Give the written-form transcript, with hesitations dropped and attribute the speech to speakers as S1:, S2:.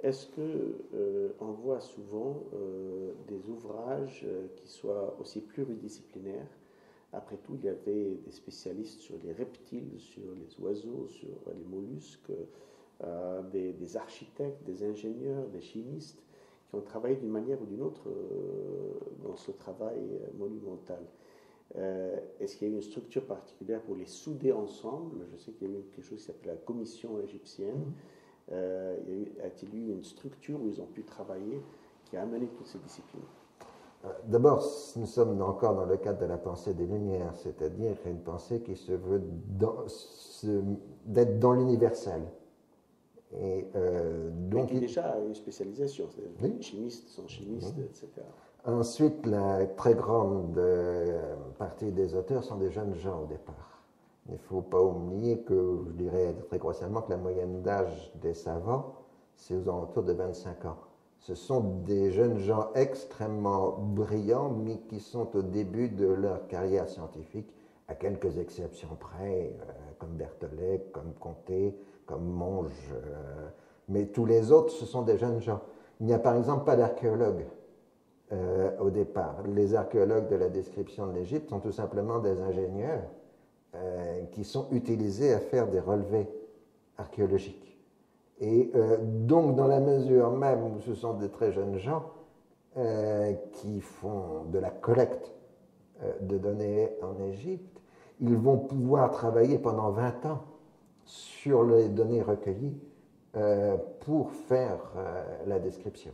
S1: Est-ce que on voit souvent des ouvrages qui soient aussi pluridisciplinaires? Après tout, il y avait des spécialistes sur les reptiles, sur les oiseaux, sur les mollusques, des architectes, des ingénieurs, des chimistes qui ont travaillé d'une manière ou d'une autre dans ce travail monumental. Est-ce qu'il y a eu une structure particulière pour les souder ensemble? Je sais qu'il y a eu quelque chose qui s'appelle la commission égyptienne. A-t-il eu une structure où ils ont pu travailler qui a amené toutes ces disciplines?
S2: D'abord, nous sommes encore dans le cadre de la pensée des Lumières, c'est-à-dire une pensée qui se veut d'être dans l'universel.
S1: Et donc, qui déjà a une spécialisation, c'est-à-dire oui. Les chimistes sont chimistes, oui. Etc.
S2: Ensuite, la très grande partie des auteurs sont des jeunes gens au départ. Il ne faut pas oublier que, je dirais très grossièrement, que la moyenne d'âge des savants, c'est aux alentours de 25 ans. Ce sont des jeunes gens extrêmement brillants, mais qui sont au début de leur carrière scientifique, à quelques exceptions près, comme Berthollet, comme Comté, comme Monge. Mais tous les autres, ce sont des jeunes gens. Il n'y a par exemple pas d'archéologues au départ. Les archéologues de la description de l'Égypte sont tout simplement des ingénieurs qui sont utilisés à faire des relevés archéologiques. Et donc, dans la mesure même où ce sont des très jeunes gens qui font de la collecte de données en Égypte, ils vont pouvoir travailler pendant 20 ans sur les données recueillies pour faire la description.